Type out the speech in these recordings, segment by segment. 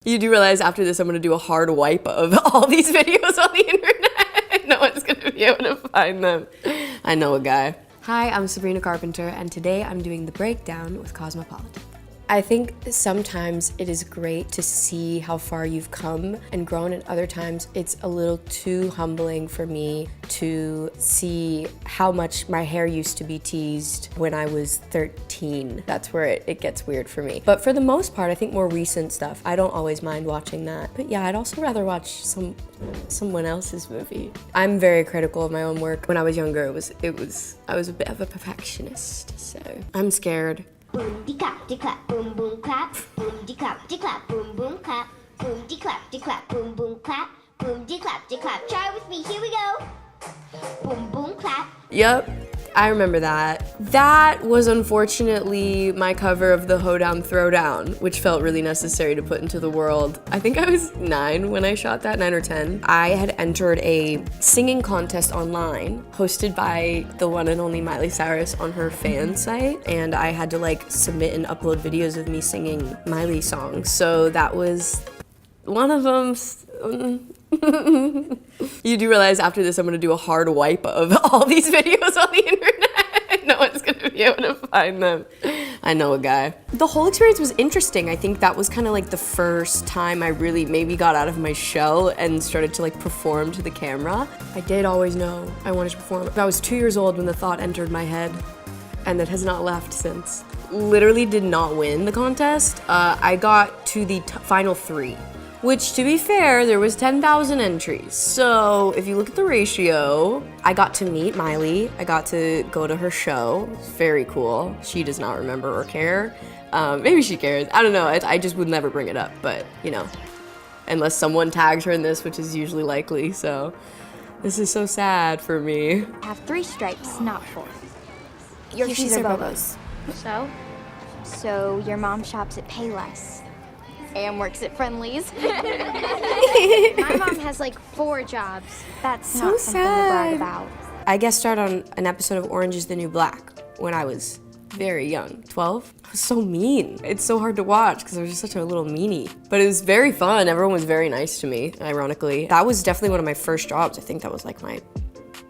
You do realize after this I'm gonna do a hard wipe of all these videos on the internet. No one's gonna be able to find them. I know a guy. Hi, I'm Sabrina Carpenter, and today I'm doing the breakdown with Cosmopolitan. I think sometimes it is great to see how far you've come and grown, and other times it's a little too humbling for me to see how much my hair used to be teased when I was 13. That's where it gets weird for me. But for the most part, I think more recent stuff, I don't always mind watching that. But yeah, I'd also rather watch someone else's movie. I'm very critical of my own work. When I was younger, I was a bit of a perfectionist, so I'm scared. Boom de clap, boom boom clap, boom de clap, boom boom clap, boom de clap, boom boom clap, boom de clap. Try it with me, here we go. Boom boom clap. Yep, I remember that. That was unfortunately my cover of the Hoedown Throwdown, which felt really necessary to put into the world. I think I was 9 when I shot that, 9 or 10. I had entered a singing contest online hosted by the one and only Miley Cyrus on her fan site, and I had to like submit and upload videos of me singing Miley songs. So that was one of them. You do realize after this I'm gonna do a hard wipe of all these videos on the internet. No one's gonna be able to find them. I know a guy. The whole experience was interesting. I think that was kind of like the first time I really maybe got out of my shell and started to like perform to the camera. I did always know I wanted to perform. I was 2 years old when the thought entered my head, and that has not left since. Literally did not win the contest. I got to the final 3. Which, to be fair, there was 10,000 entries. So if you look at the ratio, I got to meet Miley. I got to go to her show. It's very cool. She does not remember or care. Maybe she cares. I don't know. I just would never bring it up, but you know, unless someone tags her in this, which is usually likely. So this is so sad for me. I have 3 stripes, not 4. Your shoes are Bobos. So your mom shops at Payless and works at Friendly's. My mom has like 4 jobs. That's So not something to brag sad. about. I guest starred on an episode of Orange is the New Black when I was very young, 12. I was so mean. It's so hard to watch because I was just such a little meanie. But it was very fun. Everyone was very nice to me, ironically. That was definitely one of my first jobs. I think that was like my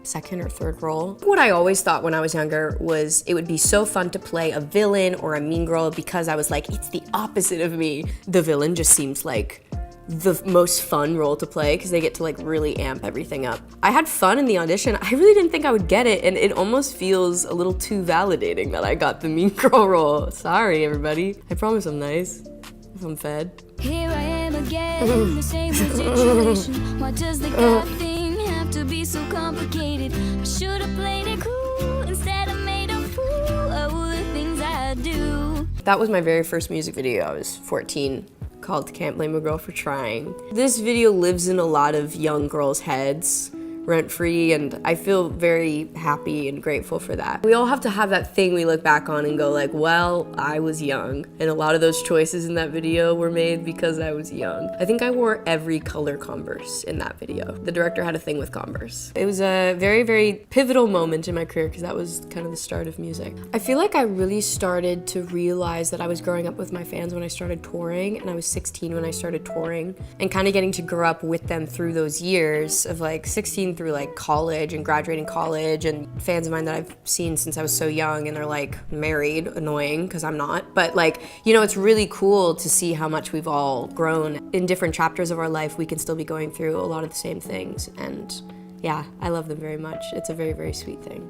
2nd or 3rd role. What I always thought when I was younger was it would be so fun to play a villain or a mean girl, because I was like, it's the opposite of me. The villain just seems like the most fun role to play because they get to like really amp everything up. I had fun in the audition. I really didn't think I would get it, and it almost feels a little too validating that I got the mean girl role. Sorry, everybody. I promise I'm nice if I'm fed. Here I am again in the same situation. Why does the God thing have to be so complicated? I should have played it cool instead of made a fool of all the things I do. That was my very first music video. I was 14, called Can't Blame a Girl for Trying. This video lives in a lot of young girls' heads, rent-free, and I feel very happy and grateful for that. We all have to have that thing we look back on and go like, well, I was young. And a lot of those choices in that video were made because I was young. I think I wore every color Converse in that video. The director had a thing with Converse. It was a very, very pivotal moment in my career because that was kind of the start of music. I feel like I really started to realize that I was growing up with my fans when I started touring, and I was 16 when I started touring, and kind of getting to grow up with them through those years of like 16 through like college and graduating college, and fans of mine that I've seen since I was so young, and they're like married, annoying because I'm not, but like, you know, it's really cool to see how much we've all grown. In different chapters of our life, we can still be going through a lot of the same things, and yeah, I love them very much. It's a very, very sweet thing.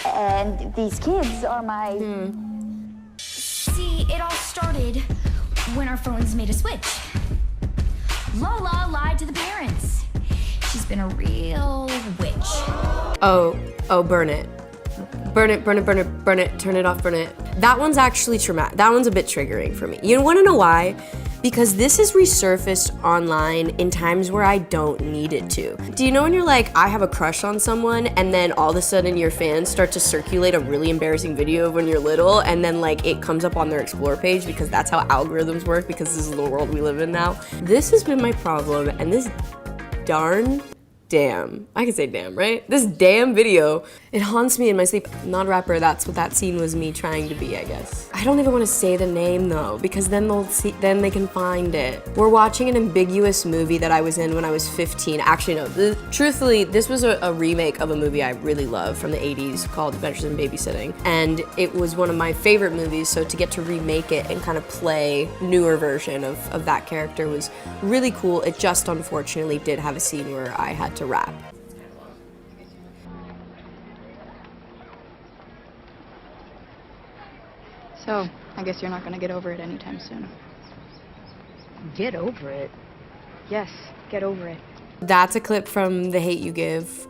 And these kids are my... See, it all started when our phones made a switch. Lola lied to the parents. She's been a real witch. Oh, burn it. Burn it, burn it, burn it, burn it, turn it off, burn it. That one's actually traumatic. That one's a bit triggering for me. You wanna know why? Because this has resurfaced online in times where I don't need it to. Do you know when you're like, I have a crush on someone, and then all of a sudden your fans start to circulate a really embarrassing video of when you're little, and then like it comes up on their Explore page because that's how algorithms work, because this is the world we live in now. This has been my problem, and this darn damn, I can say damn, right? This damn video, it haunts me in my sleep. I'm not a rapper, that's what that scene was me trying to be, I guess. I don't even want to say the name though, because then then they can find it. We're watching an ambiguous movie that I was in when I was 15. Actually, no, truthfully, this was a remake of a movie I really love from the 80s called Adventures in Babysitting. And it was one of my favorite movies, so to get to remake it and kind of play newer version of that character was really cool. It just unfortunately did have a scene where I had to rap. So, I guess you're not gonna get over it anytime soon. Get over it. Yes, get over it. That's a clip from The Hate U Give,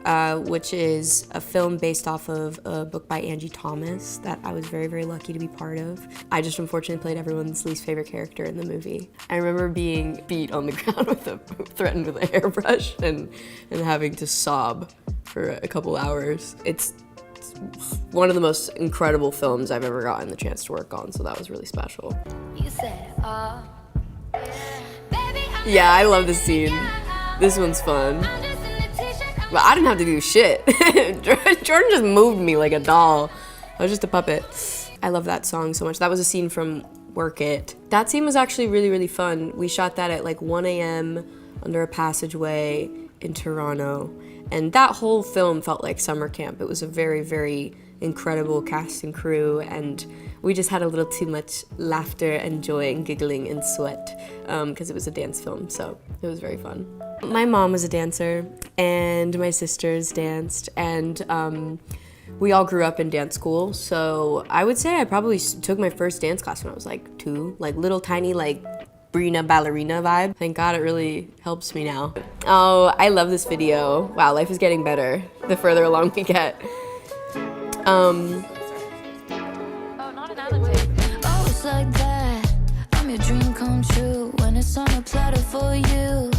which is a film based off of a book by Angie Thomas that I was very, very lucky to be part of. I just unfortunately played everyone's least favorite character in the movie. I remember being beat on the ground threatened with a hairbrush and having to sob for a couple hours. It's one of the most incredible films I've ever gotten the chance to work on, so that was really special. You said, Yeah, I love this scene. This one's fun. But I didn't have to do shit. Jordan just moved me like a doll. I was just a puppet. I love that song so much. That was a scene from Work It. That scene was actually really, really fun. We shot that at like 1 a.m. under a passageway in Toronto. And that whole film felt like summer camp. It was a very, very incredible cast and crew, and we just had a little too much laughter and joy and giggling and sweat because it was a dance film, so it was very fun. My mom was a dancer, and my sisters danced, and we all grew up in dance school, so I would say I probably took my first dance class when I was like 2, like little tiny like Sabrina ballerina vibe. Thank God it really helps me now. Oh, I love this video. Wow, life is getting better the further along we get. oh, it's like that. I'm your dream come true when it's on a platter for you.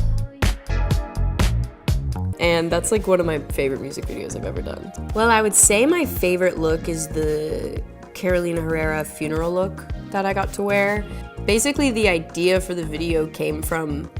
And that's like one of my favorite music videos I've ever done. Well, I would say my favorite look is the Carolina Herrera funeral look that I got to wear. Basically, the idea for the video came from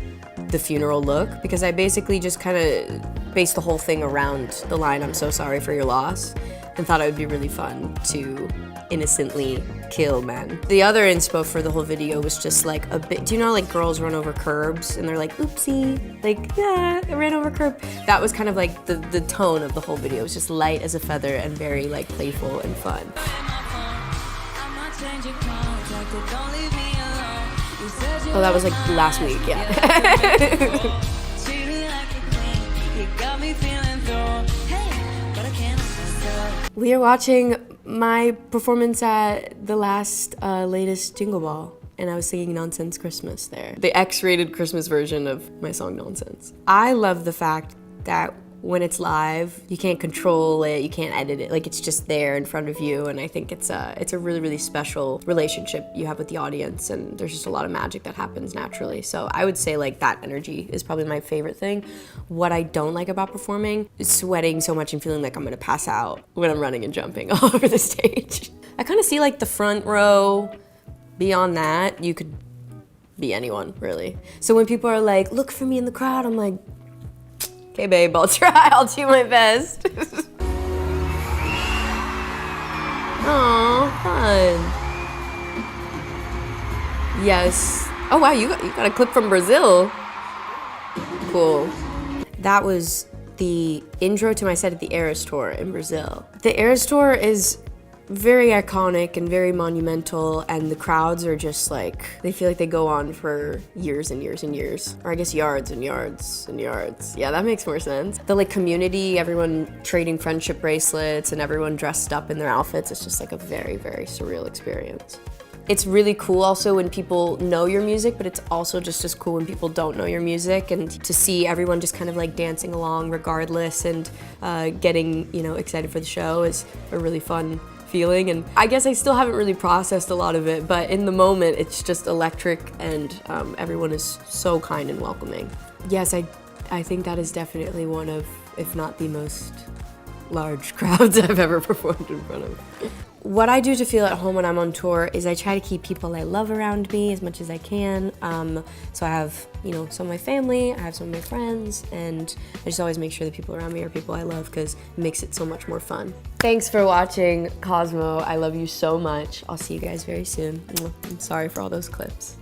the funeral look because I basically just kind of based the whole thing around the line, "I'm so sorry for your loss," and thought it would be really fun to innocently kill men. The other inspo for the whole video was just like a bit, do you know how, like girls run over curbs and they're like, oopsie, like, yeah, I ran over a curb. That was kind of like the tone of the whole video. It was just light as a feather and very like playful and fun. Oh, that was like last week, yeah. We are watching my performance at the latest Jingle Ball, and I was singing Nonsense Christmas there. The X-rated Christmas version of my song Nonsense. I love the fact that when it's live, you can't control it, you can't edit it, like it's just there in front of you, and I think it's a really, really special relationship you have with the audience, and there's just a lot of magic that happens naturally. So I would say like that energy is probably my favorite thing. What I don't like about performing is sweating so much and feeling like I'm gonna pass out when I'm running and jumping all over the stage. I kind of see like the front row. Beyond that, you could be anyone, really. So when people are like, look for me in the crowd, I'm like, okay, babe, I'll try. I'll do my best. Aw, fun. Yes. Oh, wow, you got a clip from Brazil. Cool. That was the intro to my set at the Eras Tour in Brazil. The Eras Tour is very iconic and very monumental, and the crowds are just like, they feel like they go on for years and years and years. Or I guess yards and yards and yards. Yeah, that makes more sense. The like community, everyone trading friendship bracelets and everyone dressed up in their outfits, it's just like a very, very surreal experience. It's really cool also when people know your music, but it's also just as cool when people don't know your music, and to see everyone just kind of like dancing along regardless and getting, you know, excited for the show is a really fun feeling. And I guess I still haven't really processed a lot of it, but in the moment it's just electric, and everyone is so kind and welcoming. Yes, I think that is definitely one of, if not the most large crowds I've ever performed in front of. What I do to feel at home when I'm on tour is I try to keep people I love around me as much as I can. So I have, you know, some of my family, I have some of my friends, and I just always make sure the people around me are people I love because it makes it so much more fun. Thanks for watching, Cosmo. I love you so much. I'll see you guys very soon. I'm sorry for all those clips.